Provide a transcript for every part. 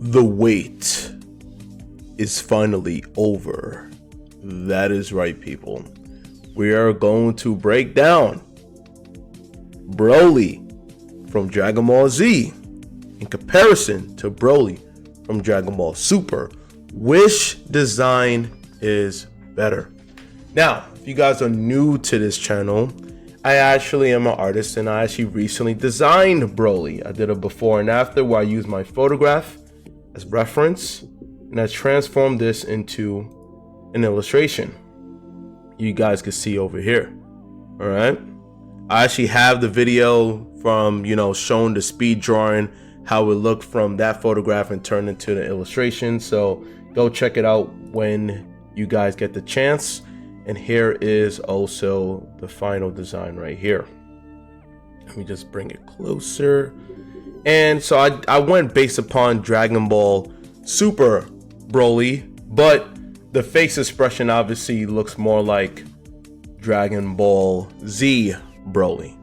The wait is finally over. That is right, people. We are going to break down Broly from Dragonball Z in comparison to Broly from Dragonball Super. Which design is better? Now, if you guys are new to this channel, I actually am an artist and I actually recently designed Broly. I did a before and after where I used my photograph as reference and I transformed this into an illustration. You guys can see over here. All right. I actually have the video from, showing the speed drawing, how it looked from that photograph and turned into the illustration. So go check it out when you guys get the chance. And here is also the final design right here. Let me just bring it closer. And so I went based upon Dragon Ball Super Broly, but the face expression obviously looks more like Dragon Ball Z Broly,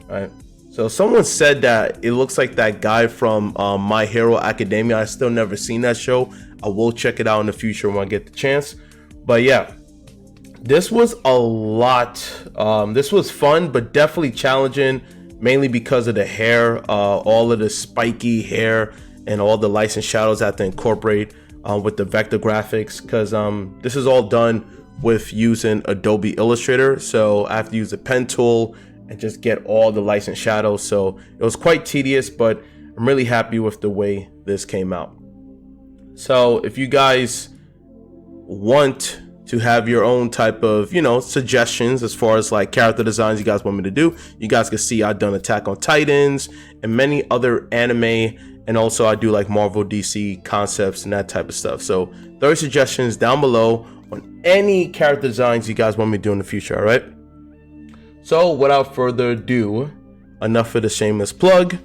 right? So someone said that it looks like that guy from My Hero Academia. I still never seen that show. I will check it out in the future when I get the chance. But yeah, this was a lot. This was fun, but definitely challenging, mainly because of the hair, all of the spiky hair and all the lights and shadows I have to incorporate with the vector graphics, because this is all done with using Adobe Illustrator. So I have to use the pen tool and just get all the lights and shadows. So it was quite tedious, but I'm really happy with the way this came out. So if you guys want to have your own type of, suggestions as far as like character designs you guys want me to do, you guys can see I've done Attack on Titans and many other anime, and also I do like Marvel, DC concepts and that type of stuff. So 30 suggestions down below on any character designs you guys want me to do in the future. All right, so without further ado, enough of the shameless plug,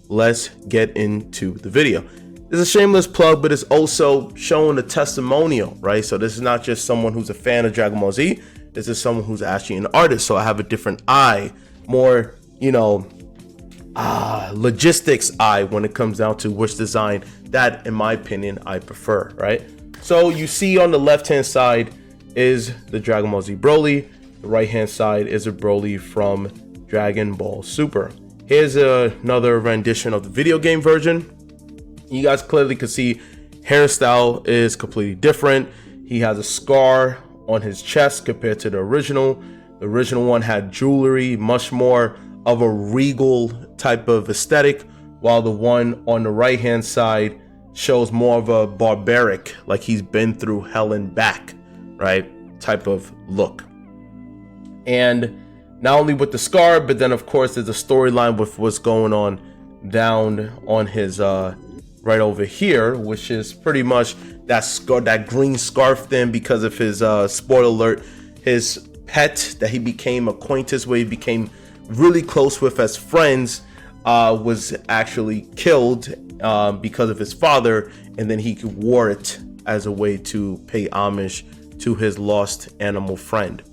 let's get into the video. It's a shameless plug, but it's also showing a testimonial, right? So this is not just someone who's a fan of Dragon Ball Z. This is someone who's actually an artist. So I have a different eye, more, logistics eye when it comes down to which design that, in my opinion, I prefer, right? So you see on the left-hand side is the Dragon Ball Z Broly. The right-hand side is a Broly from Dragon Ball Super. Here's another rendition of the video game version. You guys clearly can see hairstyle is completely different. He has a scar on his chest compared to the original. The original one had jewelry, much more of a regal type of aesthetic, while the one on the right hand side shows more of a barbaric, like he's been through hell and back, right, type of look. And not only with the scar, but then of course there's a storyline with what's going on down on his right over here, which is pretty much that green scarf thing because of his spoiler alert, his pet that he became acquainted with, he became really close with as friends, was actually killed because of his father, and then he wore it as a way to pay homage to his lost animal friend.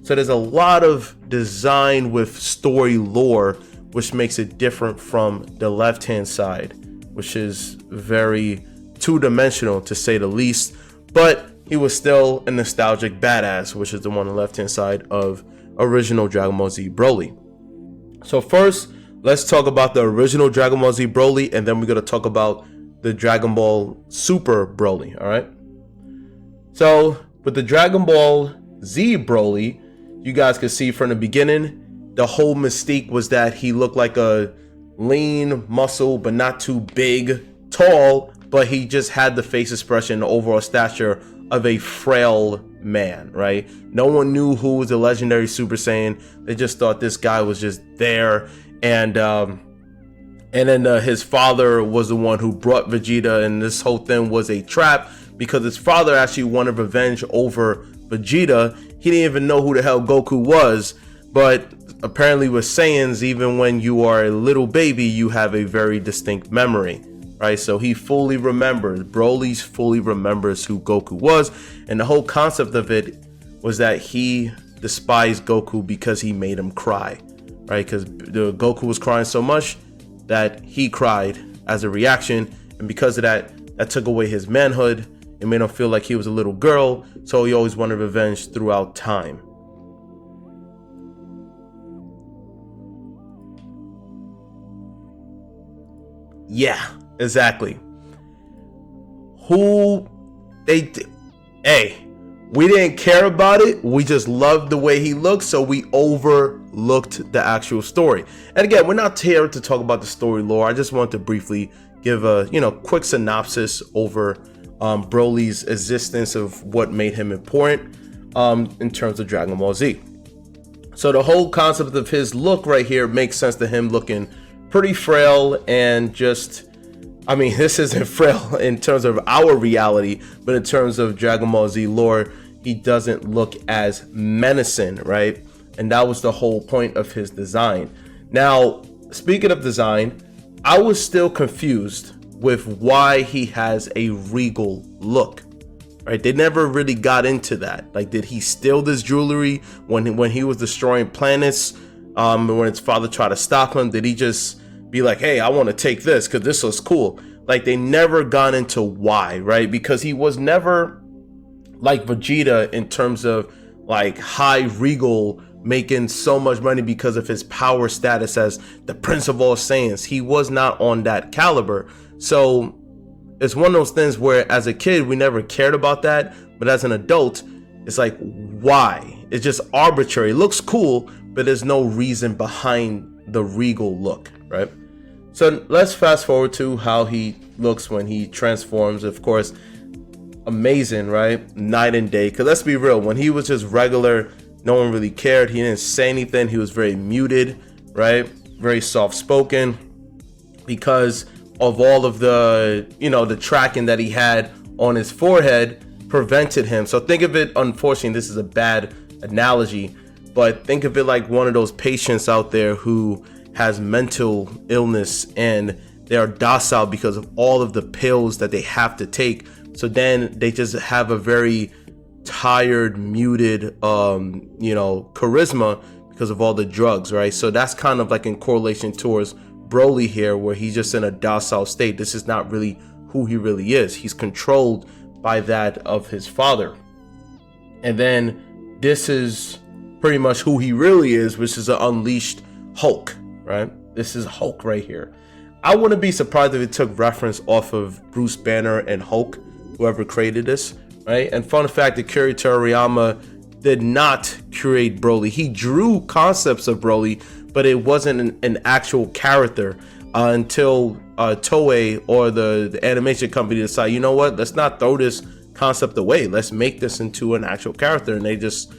So there's a lot of design with story lore, which makes it different from the left hand side, which is very two-dimensional to say the least, but he was still a nostalgic badass, which is the one on the left-hand side of original Dragon Ball Z Broly. So first, let's talk about the original Dragon Ball Z Broly, and then we're going to talk about the Dragon Ball Super Broly, all right? So with the Dragon Ball Z Broly, you guys can see from the beginning, the whole mystique was that he looked like a lean muscle, but not too big, tall, but he just had the face expression, the overall stature of a frail man, right? No one knew who was the legendary Super Saiyan. They just thought this guy was just there. And then his father was the one who brought Vegeta, and this whole thing was a trap because his father actually wanted revenge over Vegeta. He didn't even know who the hell Goku was, but apparently with Saiyans, even when you are a little baby, you have a very distinct memory, right? So he fully remembers, Broly fully remembers who Goku was, and the whole concept of it was that he despised Goku because he made him cry, right? Because the Goku was crying so much that he cried as a reaction, and because of that, that took away his manhood. It made him feel like he was a little girl, so he always wanted revenge throughout time. Yeah, exactly. Hey, we didn't care about it. We just loved the way he looked, so we overlooked the actual story. And again, we're not here to talk about the story lore. I just want to briefly give a quick synopsis over Broly's existence, of what made him important in terms of Dragon Ball Z. So the whole concept of his look right here makes sense to him looking pretty frail, and just, I mean, this isn't frail in terms of our reality, but in terms of Dragon Ball Z lore, he doesn't look as menacing, right? And that was the whole point of his design. Now, speaking of design, I was still confused with why he has a regal look, right? They never really got into that. Like, did he steal this jewelry when he was destroying planets? When his father tried to stop him, did he just be like, hey, I want to take this because this looks cool? Like, they never got into why, right? Because he was never like Vegeta in terms of like high regal, making so much money because of his power status as the Prince of all Saiyans. He was not on that caliber. So it's one of those things where as a kid we never cared about that, but as an adult it's like, why? It's just arbitrary. It looks cool, but there's no reason behind the regal look, right? So let's fast forward to how he looks when he transforms. Of course, amazing, right? Night and day. Because let's be real, when he was just regular, no one really cared. He didn't say anything. He was very muted, right? Very soft-spoken, because of all of the, the tracking that he had on his forehead prevented him. So think of it, unfortunately, this is a bad analogy, but think of it like one of those patients out there who has mental illness and they are docile because of all of the pills that they have to take. So then they just have a very tired, muted, charisma because of all the drugs, right? So that's kind of like in correlation towards Broly here, where he's just in a docile state. This is not really who he really is. He's controlled by that of his father. And then this is pretty much who he really is, which is an unleashed Hulk, right? This is Hulk right here. I wouldn't be surprised if it took reference off of Bruce Banner and Hulk, whoever created this, right? And fun fact, Akira Toriyama did not create Broly. He drew concepts of Broly, but it wasn't an actual character until Toei or the animation company decided, you know what, let's not throw this concept away. Let's make this into an actual character. And they just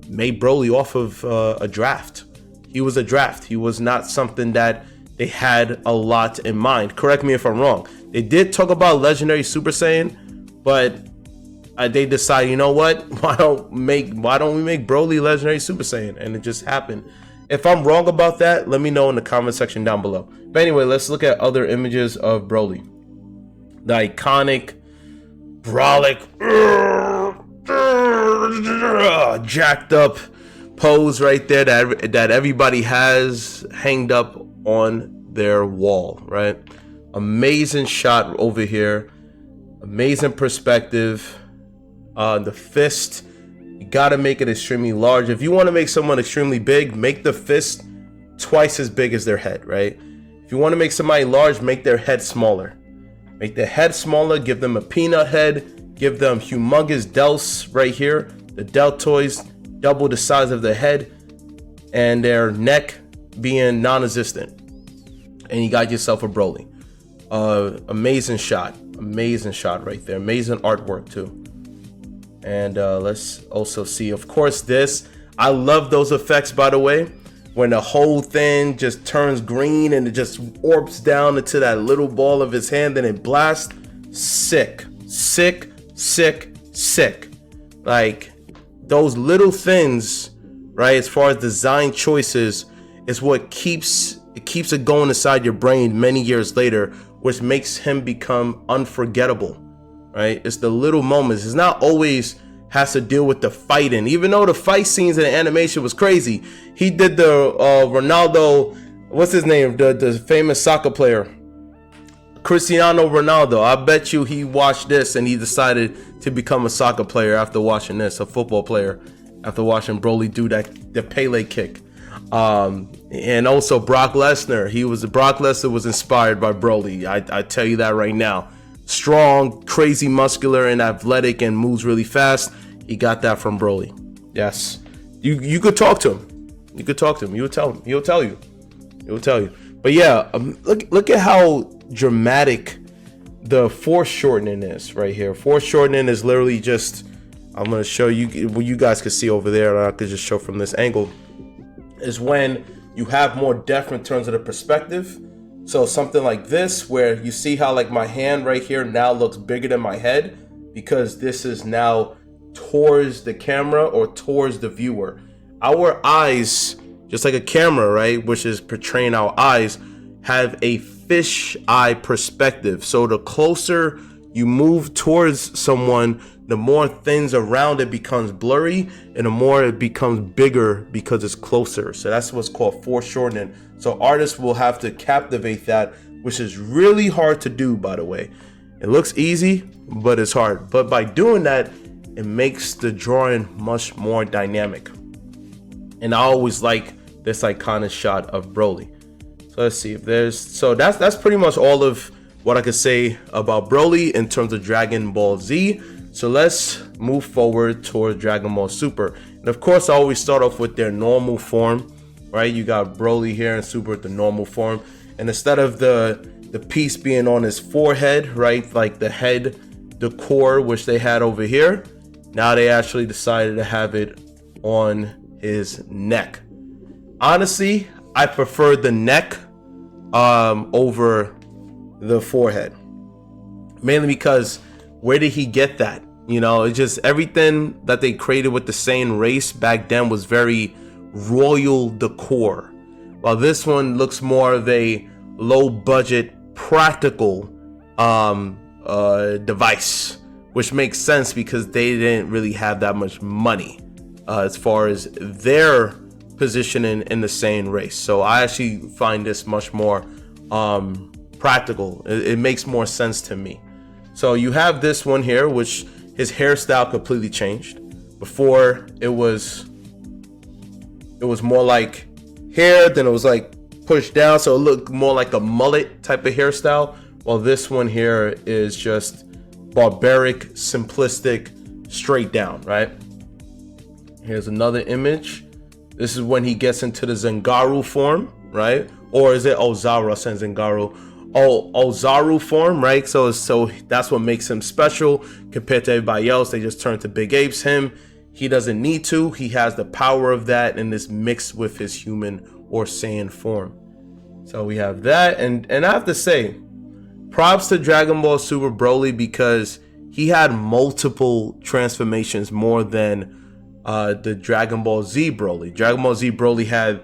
made Broly off of a draft. He was a draft. He was not something that they had a lot in mind. Correct me if I'm wrong. They did talk about Legendary Super Saiyan, but they decided, you know what? Why don't we make Broly Legendary Super Saiyan? And it just happened. If I'm wrong about that, let me know in the comment section down below. But anyway, let's look at other images of Broly. The iconic, brolic, jacked up pose right there that everybody has hanged up on their wall, right? Amazing shot over here. Amazing perspective. The fist, you gotta make it extremely large. If you want to make someone extremely big, make the fist twice as big as their head, right? If you want to make somebody large, make their head smaller. Make their head smaller, give them a peanut head, give them humongous delts right here. The deltoids double the size of their head, and their neck being non-existent. And you got yourself a Broly. Amazing shot right there. Amazing artwork too. And let's also see, of course, this. I love those effects, by the way, when the whole thing just turns green and it just warps down into that little ball of his hand and it blasts. Sick. Like, those little things, right, as far as design choices, is what keeps it going inside your brain many years later, which makes him become unforgettable. Right? It's the little moments. It's not always has to deal with the fighting. Even though the fight scenes in the animation was crazy, he did the Ronaldo, what's his name? The famous soccer player. Cristiano Ronaldo, I bet you he watched this and he decided to become a soccer player after watching this, a football player after watching Broly do the Pele kick. And also Brock Lesnar, Brock Lesnar was inspired by Broly. I tell you that right now. Strong, crazy, muscular, and athletic, and moves really fast. He got that from Broly. Yes, you could talk to him. You could talk to him. He'll tell him. He'll tell you. He'll tell you. But yeah, look at how dramatic the foreshortening is right here. Foreshortening is literally just, I'm gonna show you what you guys can see over there, and I could just show from this angle, is when you have more depth in terms of the perspective. So something like this, where you see how like my hand right here now looks bigger than my head, because this is now towards the camera or towards the viewer. Our eyes, just like a camera, right, which is portraying our eyes, have a fish eye perspective. So the closer you move towards someone, the more things around it becomes blurry, and the more it becomes bigger because it's closer. So that's what's called foreshortening. So artists will have to captivate that, which is really hard to do, by the way. It looks easy, but it's hard. But by doing that, it makes the drawing much more dynamic. And I always like this iconic shot of Broly. So let's see if that's pretty much all of what I could say about Broly in terms of Dragon Ball Z. So let's move forward towards Dragon Ball Super. And of course, I always start off with their normal form, right? You got Broly here and Super at the normal form. And instead of the piece being on his forehead, right, like the head, the core, which they had over here, now they actually decided to have it on his neck. Honestly, I prefer the neck over the forehead, mainly because where did he get that? You know, it's just everything that they created with the same race back then was very royal decor, while this one looks more of a low budget practical device, which makes sense because they didn't really have that much money as far as their positioning in the same race. So I actually find this much more practical. It makes more sense to me. So you have this one here, which his hairstyle completely changed. Before it was more like hair, then it was like pushed down, so it looked more like a mullet type of hairstyle, while this one here is just barbaric, simplistic, straight down, right? Here's another image. This is when he gets into the Zangaru form, right? Or is it Ozaru? I said Zangaru. Oh, Ozaru form, right? So that's what makes him special compared to everybody else. They just turn to big apes. Him, he doesn't need to. He has the power of that, and it's mixed with his human or Saiyan form. So we have that, and I have to say, props to Dragon Ball Super Broly, because he had multiple transformations more than the Dragon Ball Z Broly. Dragon Ball Z Broly had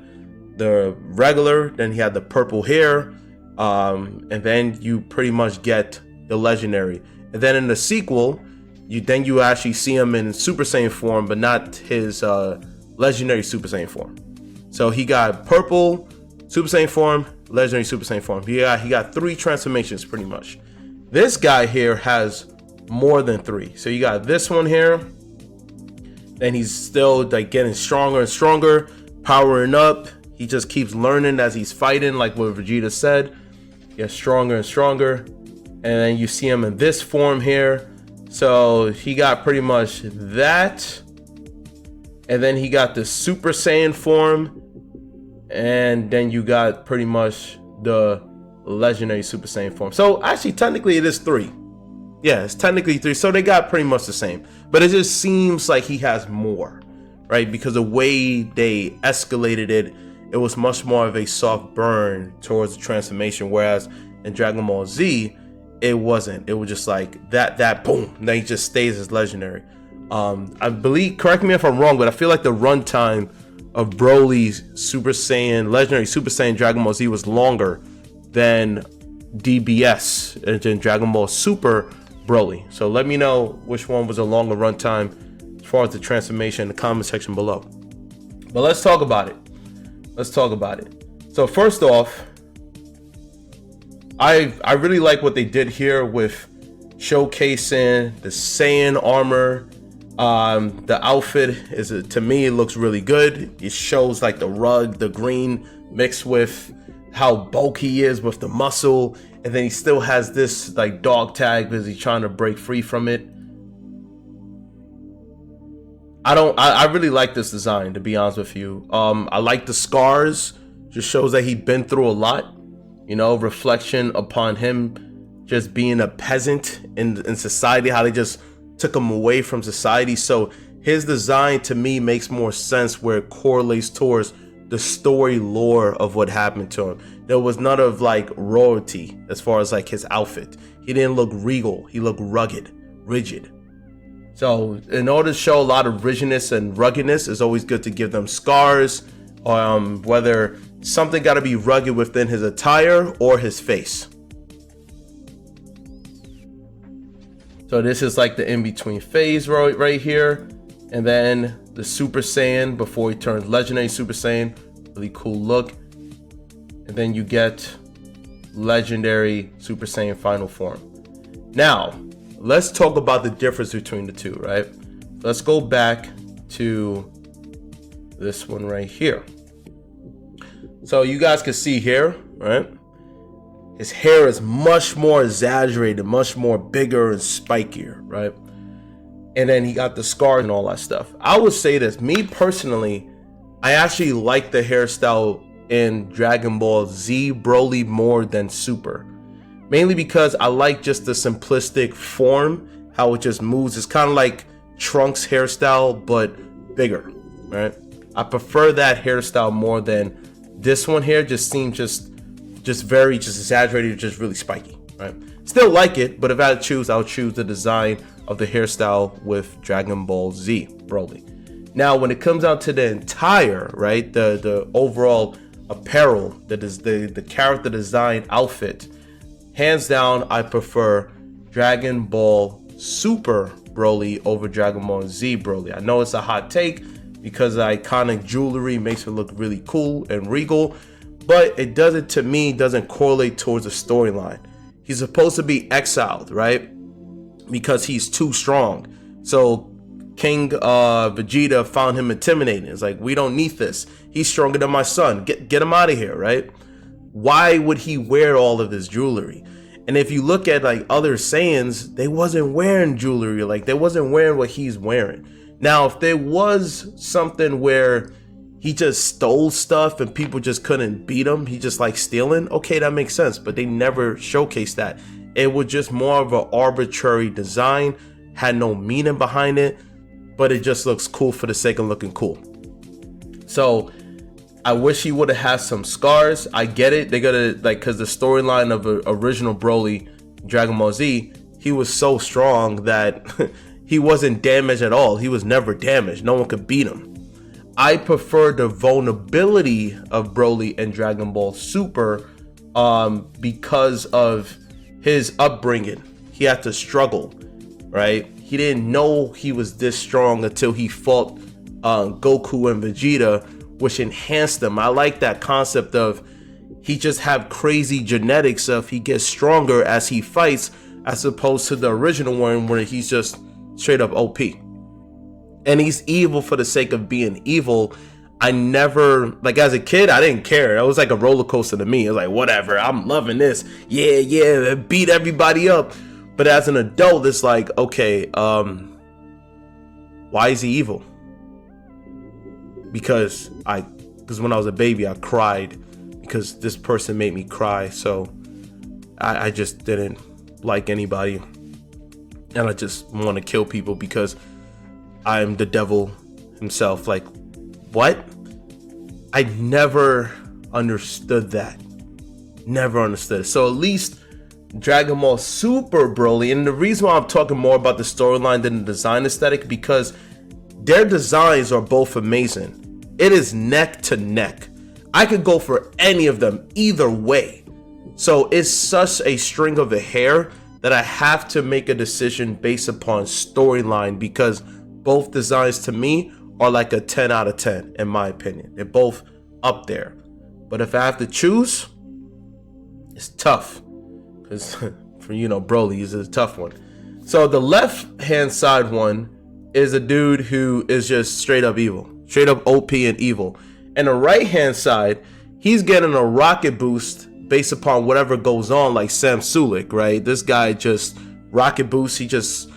the regular, then he had the purple hair, and then you pretty much get the legendary. And then in the sequel, you actually see him in Super Saiyan form, but not his legendary Super Saiyan form. So he got purple Super Saiyan form, legendary Super Saiyan form. He got 3 transformations pretty much. This guy here has more than 3. So you got this one here, then he's still like getting stronger and stronger, powering up. He just keeps learning as he's fighting, like what Vegeta said. Gets stronger and stronger. And then you see him in this form here. So he got pretty much that. And then he got the Super Saiyan form. And then you got pretty much the legendary Super Saiyan form. So actually, technically it is 3. Yeah, it's technically 3. So they got pretty much the same. But it just seems like he has more, right? Because the way they escalated it, it was much more of a soft burn towards the transformation, whereas in Dragon Ball Z, it wasn't. It was just like that boom, and then he just stays as legendary. I believe, correct me if I'm wrong, but I feel like the runtime of Broly's Super Saiyan, legendary Super Saiyan Dragon Ball Z was longer than DBS, and Dragon Ball Super Broly. So let me know which one was a longer runtime as far as the transformation in the comment section below. But let's talk about it. So first off, I really like what they did here with showcasing the Saiyan armor. The outfit is, to me, it looks really good. It shows like the rug, the green mixed with how bulky he is with the muscle, and then he still has this like dog tag because he's trying to break free from it. I really like this design, to be honest with you. I like the scars, just shows that he's been through a lot, you know, reflection upon him just being a peasant in society, how they just took him away from society. So his design to me makes more sense where it correlates towards the story lore of what happened to him. There was none of like royalty as far as like his outfit. He didn't look regal, he looked rugged, rigid. So in order to show a lot of rigidness and ruggedness, it's always good to give them scars, whether something got to be rugged within his attire or his face. So this is like the in-between phase right here. And then the Super Saiyan before he turns Legendary Super Saiyan. Really cool look. And then you get Legendary Super Saiyan Final Form. Now, let's talk about the difference between the two, right? Let's go back to this one right here. So you guys can see here, right? His hair is much more exaggerated, much more bigger and spikier, right? And then he got the scars and all that stuff. I would say this, me personally, I actually like the hairstyle in Dragonball Z Broly more than Super. Mainly because I like just the simplistic form, how it just moves. It's kind of like Trunks' hairstyle, but bigger, right? I prefer that hairstyle more than this one here. Just seems just very exaggerated, just really spiky, right? Still like it, but if I had to choose, I would choose the design of the hairstyle with Dragonball Z Broly. Now, when it comes out to the entire, right, the overall apparel, the character design outfit, hands down, I prefer Dragon Ball Super Broly over Dragon Ball Z Broly. I know it's a hot take because the iconic jewelry makes it look really cool and regal, but it doesn't, to me, doesn't correlate towards the storyline. He's supposed to be exiled, right? Because he's too strong. So King Vegeta found him intimidating. It's like, we don't need this. He's stronger than my son. Get him out of here, right? Why would he wear all of this jewelry? And if you look at like other Saiyans, they wasn't wearing jewelry. Like they wasn't wearing what he's wearing. Now, if there was something where he just stole stuff and people just couldn't beat him, he just like stealing, okay, that makes sense. But they never showcased that. It was just more of an arbitrary design, had no meaning behind it, but it just looks cool for the sake of looking cool. So I wish he would have had some scars. I get it. They gotta, like, because the storyline of original Broly, Dragon Ball Z, he was so strong that he wasn't damaged at all. He was never damaged. No one could beat him. I prefer the vulnerability of Broly in Dragon Ball Super because of his upbringing. He had to struggle, right? He didn't know he was this strong until he fought Goku and Vegeta, which enhanced them. I like that concept of he just have crazy genetics of he gets stronger as he fights, as opposed to the original one where he's just straight up OP. And he's evil for the sake of being evil. I never, like as a kid, I didn't care. It was like a roller coaster to me. It was like, whatever, I'm loving this. Yeah, beat everybody up. But as an adult, it's like, okay, why is he evil? Because when I was a baby, I cried because this person made me cry. So I just didn't like anybody. And I just want to kill people because I'm the devil himself. Like, what? I never understood that. Never understood it. So at least Dragon Ball Super Broly, and the reason why I'm talking more about the storyline than the design aesthetic, because their designs are both amazing. It is neck to neck. I could go for any of them either way. So it's such a string of a hair that I have to make a decision based upon storyline, because both designs to me are like a 10 out of 10 in my opinion. They're both up there. But if I have to choose, it's tough. because for Broly is a tough one. So the left hand side one is a dude who is just straight up evil, straight up OP and evil. And the right hand side, he's getting a rocket boost based upon whatever goes on, like Sam Sulik, right? This guy just rocket boosts, he just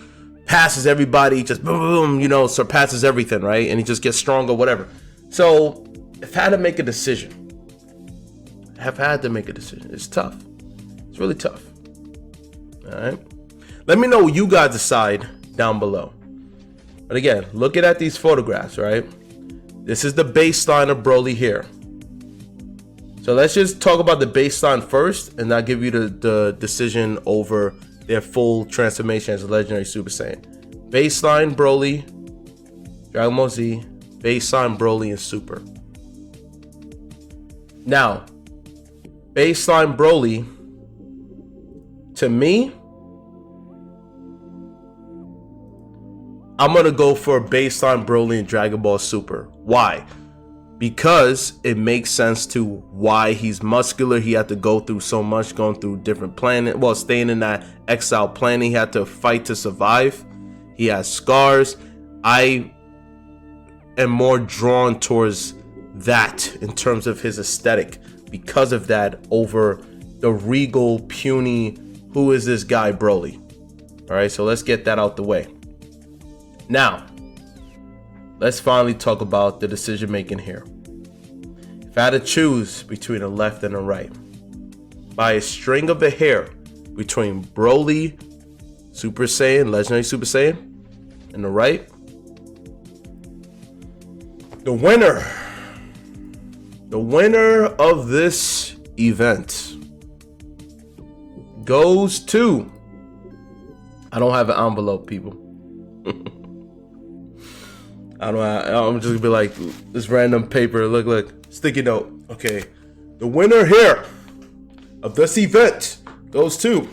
passes everybody, just boom, surpasses everything, right? And he just gets stronger, whatever. So I've had to make a decision. It's tough. It's really tough. All right. Let me know what you guys decide down below. But again, looking at these photographs, right? This is the baseline of Broly here. So let's just talk about the baseline first, and I'll give you the decision over their full transformation as a legendary Super Saiyan. Baseline Broly, Dragon Ball Z, baseline Broly and Super. Now, baseline Broly, to me, I'm gonna go for baseline Broly and Dragon Ball Super. Why? Because it makes sense to why he's muscular. He had to go through so much, going through different planets. Well, staying in that exile planet, he had to fight to survive. He has scars. I am more drawn towards that in terms of his aesthetic because of that over the regal, puny, who is this guy Broly? All right, so let's get that out the way. Now, let's finally talk about the decision making here. If I had to choose between a left and a right, by a string of a hair between Broly, Super Saiyan, Legendary Super Saiyan, and the right, the winner of this event goes to, I don't have an envelope, people. I'm just gonna be like this random paper. Look, sticky note. Okay, the winner here of this event goes to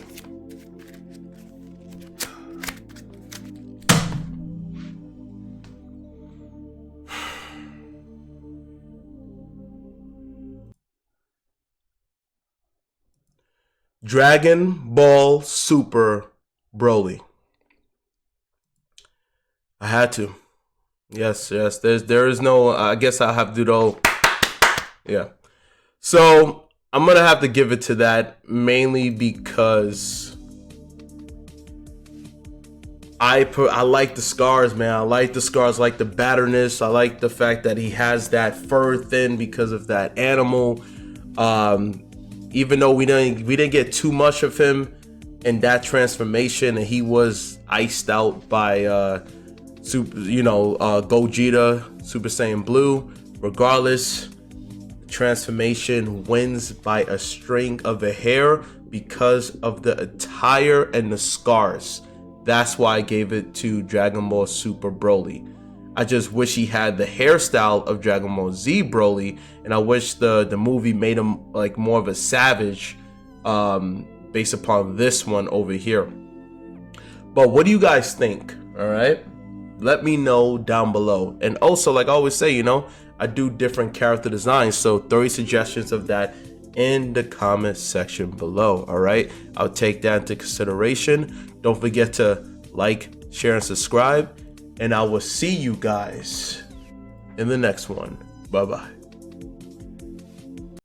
Dragon Ball Super Broly. I had to. Yes. There is no. I guess I'll have to do yeah. So I'm gonna have to give it to that, mainly because I like the scars, man. I like the scars, I like the batterness. I like the fact that he has that fur thin because of that animal. Even though we didn't get too much of him in that transformation, and he was iced out by Gogeta, Super Saiyan Blue. Regardless, the transformation wins by a string of a hair because of the attire and the scars. That's why I gave it to Dragon Ball Super Broly. I just wish he had the hairstyle of Dragon Ball Z Broly, and I wish the movie made him like more of a savage based upon this one over here. But what do you guys think? All right, let me know down below. And also, like I always say, I do different character designs, so throw your suggestions of that in the comment section below. All right, I'll take that into consideration. Don't forget to like, share, and subscribe, and I will see you guys in the next one. Bye bye.